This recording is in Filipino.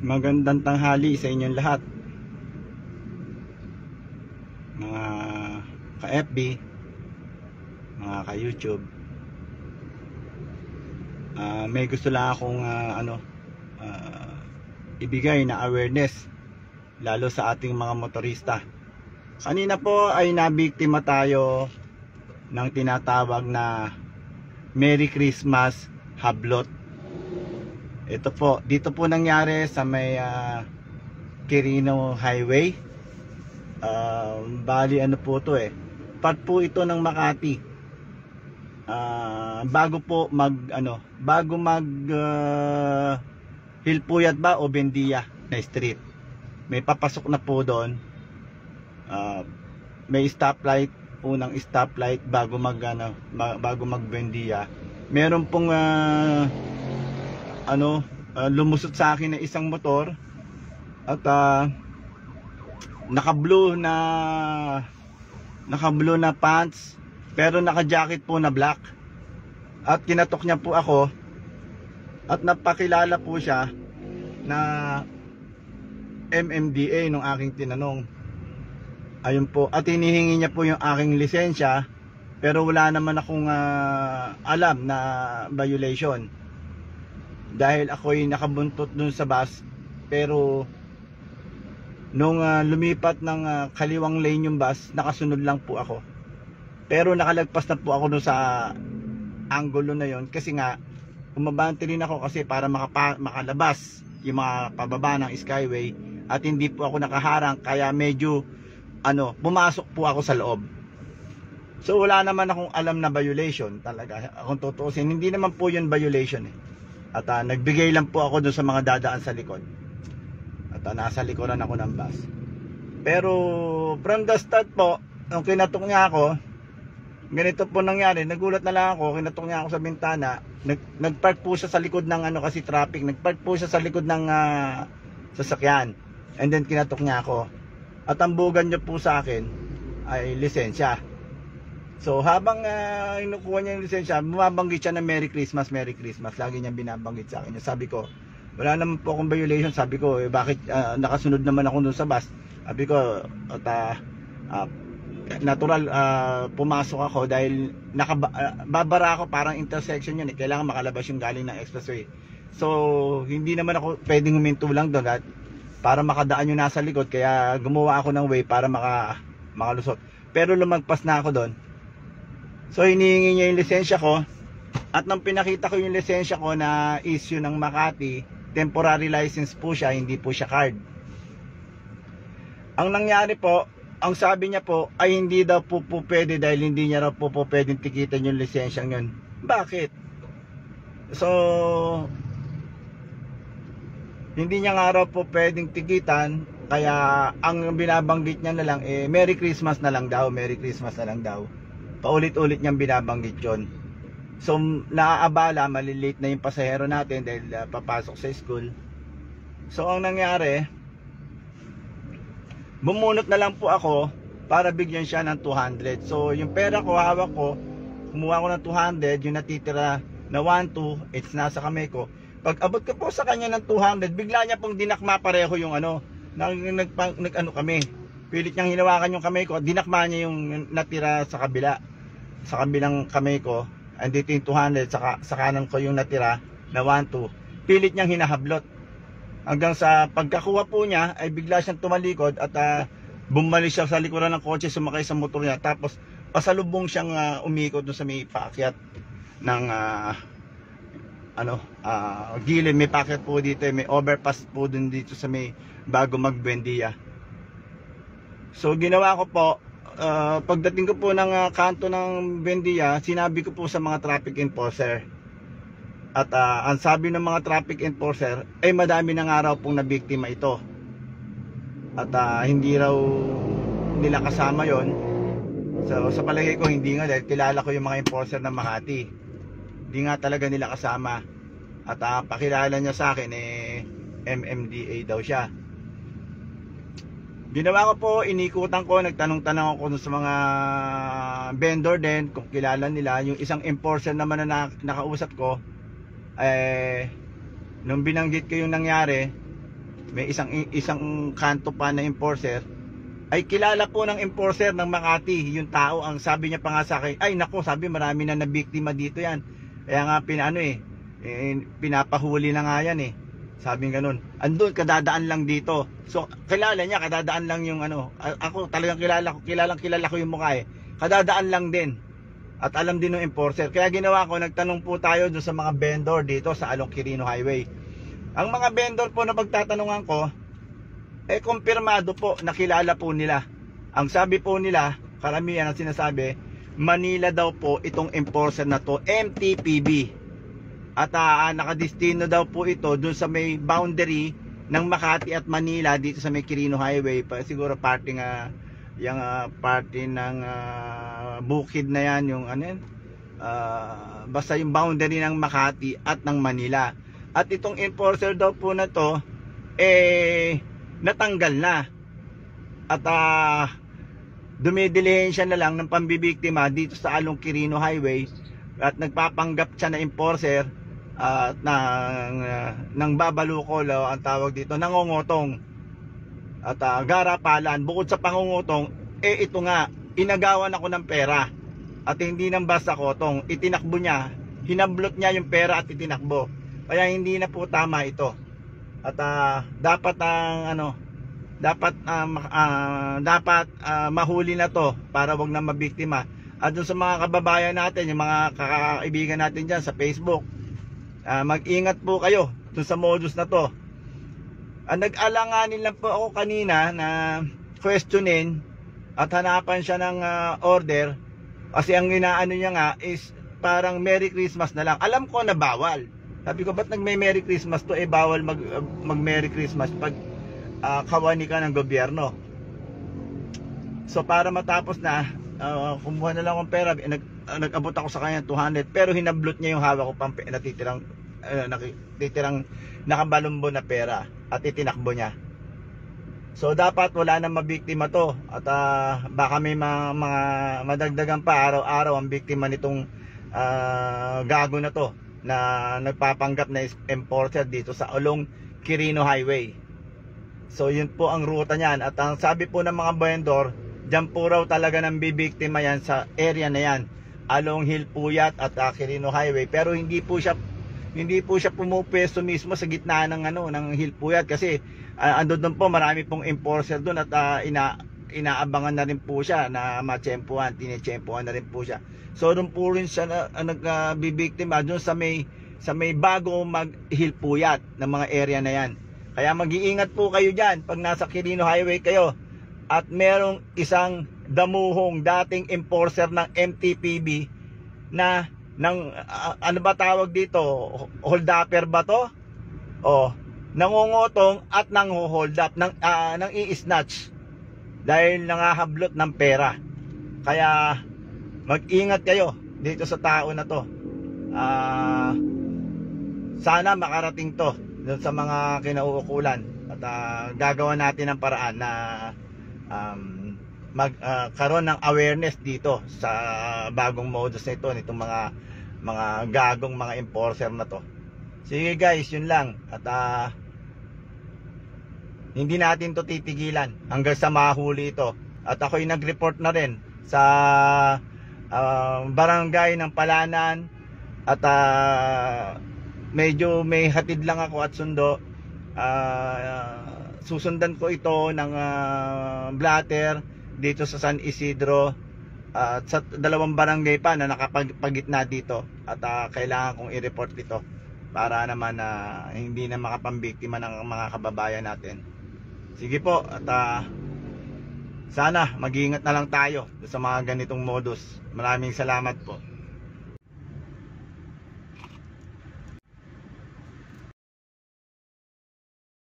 Magandang tanghali sa inyong lahat, mga ka-FB, mga ka-YouTube. May gusto lang akong ibigay na awareness, lalo sa ating mga motorista. Kanina po ay nabiktima tayo ng tinatawag na Merry Christmas hablot. Ito po, dito po nangyari sa may Quirino Highway. Bali ano po to part po ito ng Makati. Bago mag Hilpuyat ba o Bendia na street, may papasok na po doon. May stoplight, unang stoplight bago mag Bendia. Meron pong lumusot sa akin na isang motor at naka-blue na pants pero naka-jacket po na black, at kinatok niya po ako at napakilala po siya na MMDA nung aking tinanong. Ayun po, at hinihingi niya po yung aking lisensya, pero wala naman akong alam na violation dahil ako'y nakabuntot dun sa bus. Pero nung lumipat ng kaliwang lane yung bus, nakasunod lang po ako, pero nakalagpas na po ako dun sa angulo na yon, kasi nga umabante rin ako kasi para makalabas yung mga pababa ng Skyway, at hindi po ako nakaharang, kaya medyo pumasok po ako sa loob. So wala naman akong alam na violation talaga, akong tutuusin, hindi naman po yun violation At nagbigay lang po ako dun sa mga dadaan sa likod, at nasa likuran ako ng bus. Pero from the start po, nung kinatok niya ako, ganito po nangyari. Nagulat na lang ako, kinatok niya ako sa bintana. Nagpark po siya sa likod ng kasi traffic, nagpark po siya sa likod ng sasakyan, and then kinatok niya ako, at ang bugan niya po sa akin ay lisensya. So habang inukuha niya yung lisensya, bumabanggit siya ng Merry Christmas, Merry Christmas. Lagi niyang binabanggit sa akin. Sabi ko, wala naman po akong violation. Sabi ko, bakit nakasunod naman ako dun sa bus? Sabi ko, natural, pumasok ako dahil babara ako, parang intersection yun kailangan makalabas yung galing ng expressway. So hindi naman ako pwedeng huminto lang doon para makadaan yung nasa likod, kaya gumawa ako ng way para makalusot. Pero lumagpas na ako doon. So hinihingi niya yung lisensya ko, at nang pinakita ko yung lisensya ko na issue ng Makati, temporary license po siya, hindi po siya card. Ang nangyari po, ang sabi niya po ay hindi daw po pwede dahil hindi niya raw po pwedeng tikitan yung lisensyang yun. Bakit? So hindi niya nga raw po pwedeng tikitan, kaya ang binabanggit niya na lang Merry Christmas na lang daw, Merry Christmas na lang daw. Paulit-ulit niyang binabanggit yon. So naaabala, malilate na yung pasahero natin dahil papasok sa school. So ang nangyari, bumunot na lang po ako para bigyan siya ng 200. So yung pera ko, hawak ko, kumuha ko ng 200, yung natitira na 1-2, it's nasa kamay ko. Pag abot ko po sa kanya ng 200, bigla niya pong dinakma pareho yung kami. Pilit niyang hinawakan yung kamay ko, dinakma niya yung natira sa kabilang kamay ko. Andito yung 200, sa kanan ko yung natira na 1-2. Pilit niyang hinahablot. Hanggang sa pagkakuha po niya, ay bigla siyang tumalikod at bumalik siya sa likuran ng kotse, sumakay sa motor niya. Tapos pasalubong siyang umikot doon sa may paakyat ng gilid. May paakyat po dito, may overpass po dun dito sa may bago Magbuendia. So ginawa ko po, pagdating ko po ng kanto ng Buendia, sinabi ko po sa mga traffic enforcer, at ang sabi ng mga traffic enforcer ay madami ng araw pong nabiktima ito, at hindi raw nila kasama yon. So sa palagay ko hindi nga, dahil kilala ko yung mga enforcer ng Makati, hindi nga talaga nila kasama. At pakilala niya sa akin MMDA daw siya. Ginawa ko po, inikutan ko, nagtanong-tanong ako sa mga vendor din kung kilala nila. Yung isang enforcer naman na nakausap ko, nung binanggit ko yung nangyari, may isang kanto pa na enforcer, ay kilala po ng enforcer ng Makati yung tao. Ang sabi niya pa nga sa akin, ay nako, sabi marami na nabiktima dito yan, kaya nga pinapahuli na nga yan eh, sabi ganun. Andun, kadadaan lang dito. So kilala niya, kadadaan lang yung ako talagang kilala ko yung mukha eh, kadadaan lang din. At alam din ng enforcer. Kaya ginawa ko, nagtanong po tayo doon sa mga vendor dito sa Along Quirino Highway. Ang mga vendor po na pagtatanungan ko, kumpirmado po, nakilala po nila. Ang sabi po nila, karamihan ang sinasabi, Manila daw po itong enforcer na to, MTPB. At nakadestino daw po ito dun sa may boundary ng Makati at Manila dito sa may Quirino Highway. Siguro party ng bukid na yan, yung basta yung boundary ng Makati at ng Manila. At itong enforcer daw po na to, natanggal na. At dumidilihensya na lang ng pambibiktima dito sa Along Quirino Highway. At nagpapanggap siya na enforcer ng babalukol, ang tawag dito, nangungutong. At garapalan, bukod sa pangungutong, ito nga, inagawan ako ng pera. At hindi nang basta kotong, itinakbo niya, hinablot niya yung pera at itinakbo. Kaya hindi na po tama ito. At dapat mahuli na to para wag na mabiktima. At dun sa mga kababayan natin, yung mga kakaibigan natin dyan sa Facebook, mag-ingat po kayo dun sa modus na to. Nag-alanganin lang po ako kanina na questionin at hanapan siya ng order, kasi ang inaano niya nga is parang Merry Christmas na lang. Alam ko na bawal. Sabi ko, ba't nag-may Merry Christmas to? Bawal mag Merry Christmas pag kawani ka ng gobyerno. So para matapos na, kumuha na lang akong pera. Nag-abot ako sa kanya 200, pero hinablot niya yung hawak ko pang natitirang nakabalumbo na pera at itinakbo niya. So dapat wala nang mabiktima to. At baka may mga madagdagan pa araw-araw ang biktima nitong gago na to, na nagpapanggap na enforcer dito sa Along Quirino Highway. So yun po ang ruta niyan. At ang sabi po ng mga vendor, dyan po raw talaga nang bibiktima yan sa area na yan, Along Hill Puyat at Quirino Highway. Pero hindi po siya pumupwesto mismo sa gitna ng Hill Puyat, kasi andun po marami pong enforcer doon. At inaabangan na rin po siya na tinetsempuhan na rin po siya. So doon po rin siya nagbibiktima doon sa may bago mag-Hill Puyat ng mga area na yan. Kaya mag-iingat po kayo dyan pag nasa Quirino Highway kayo at merong isang damuhong dating enforcer ng MTPB na ano ba tawag dito, hold upper ba to? Nangungutong at nang-hold up, nang i-snatch dahil nangahablot ng pera. Kaya mag-ingat kayo dito sa tao na to. Sana makarating to dun sa mga kinauukulan. At gagawa natin ng paraan na magkaroon ng awareness dito sa bagong modus na ito, nitong mga gagong mga enforcer na to. Sige guys, yun lang. At hindi natin to titigilan hanggang sa mahuli ito. At ako'y nag-report na rin sa barangay ng Palanan. At medyo may hatid lang ako at sundo. Susundan ko ito ng blatter dito sa San Isidro, sa dalawang barangay pa na nakapagitna dito. At kailangan kong i-report ito para naman hindi na makapambiktima ng mga kababayan natin. Sige po, at sana mag-iingat na lang tayo sa mga ganitong modus. Maraming salamat po.